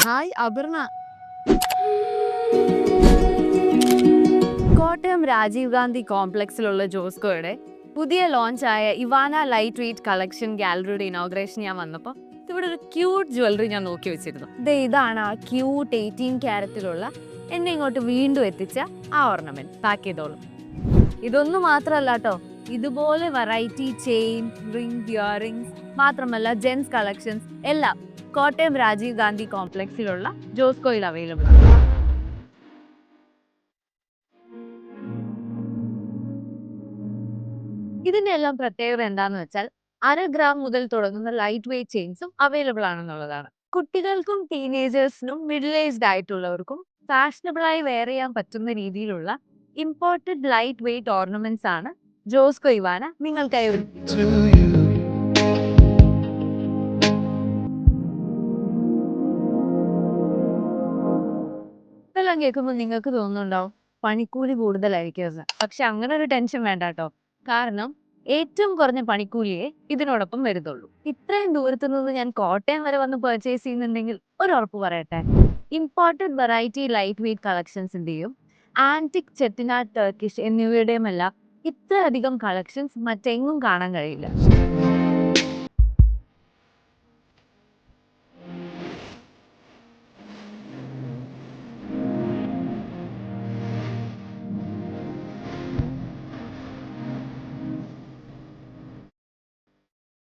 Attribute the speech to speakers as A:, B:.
A: Hi Aparna. Kottayam Rajiv Gandhi കോംപ്ലക്സിലുള്ള ജോസ്കോയുടെ പുതിയ ലോഞ്ചായ ഇവാന ലൈറ്റ് വെയ്റ്റ് കളക്ഷൻ ഗാലറിയുടെ ഇനോഗ്രേഷൻ ഞാൻ വന്നപ്പോൾ ഇവിടെ ഒരു ക്യൂട്ട് ജ്വല്ലറി ഞാൻ നോക്കി വെച്ചിരുന്നു. ഇതാണ് ആ ക്യൂട്ട് 18 ക്യാരറ്റിലുള്ള എന്നെ ഇങ്ങോട്ട് വീണ്ടും എത്തിച്ച ആ ഓർണമെന്റ്. പാക്ക് ചെയ്തോളും. ഇതൊന്നും മാത്രമല്ല കേട്ടോ, ഇതുപോലെ വെറൈറ്റി ചെയിൻ, റിംഗ്, ഇയറിംഗ്സ്, മാത്രമല്ല ജെൻസ് കളക്ഷൻസ് എല്ലാം കോട്ടയം രാജീവ് ഗാന്ധി കോംപ്ലക്സിലുള്ള ജോസ്കോയിൽ അവൈലബിൾ ആണ്. ഇതിന്റെ എല്ലാം പ്രത്യേകത എന്താന്ന് വെച്ചാൽ 1/2 ഗ്രാം മുതൽ തുടങ്ങുന്ന ലൈറ്റ് വെയ്റ്റ് ചെയിൻസും അവൈലബിൾ ആണെന്നുള്ളതാണ്. കുട്ടികൾക്കും ടീനേജേഴ്സിനും മിഡിൽ ഏജ്ഡ് ആയിട്ടുള്ളവർക്കും ഫാഷനബിൾ ആയി വെയർ ചെയ്യാൻ പറ്റുന്ന രീതിയിലുള്ള ഇമ്പോർട്ടഡ് ലൈറ്റ് വെയ്റ്റ് ഓർണമെന്റ്സ് ആണ് ജോസ്കോ ഇവാന നിങ്ങൾക്കായി ഒരുക്കിയിട്ടുള്ളത്. ഇതെല്ലാം കേൾക്കുമ്പോൾ നിങ്ങൾക്ക് തോന്നുന്നുണ്ടാവും പണിക്കൂലി കൂടുതലായിരിക്കും. പക്ഷെ അങ്ങനെ ഒരു ടെൻഷൻ വേണ്ട കേട്ടോ. കാരണം ഏറ്റവും കുറഞ്ഞ പണിക്കൂലിയെ ഇതിനോടൊപ്പം വരുന്നുള്ളൂ. ഇത്രയും ദൂരത്തു നിന്ന് ഞാൻ കോട്ടയം വരെ വന്ന് പർച്ചേസ് ചെയ്യുന്നുണ്ടെങ്കിൽ ഒരു ഉറപ്പ് പറയട്ടെ, ഇമ്പോർട്ടഡ് വെറൈറ്റി ലൈറ്റ് വെയ്റ്റ് കളക്ഷൻസിന്റെയും ആന്റിക് ചെട്ടിനാട് ടർക്കിഷ് എന്നിവയുടെയും എല്ലാം ഇത്രയധികം കളക്ഷൻസ് മറ്റെങ്ങും കാണാൻ കഴിയില്ല.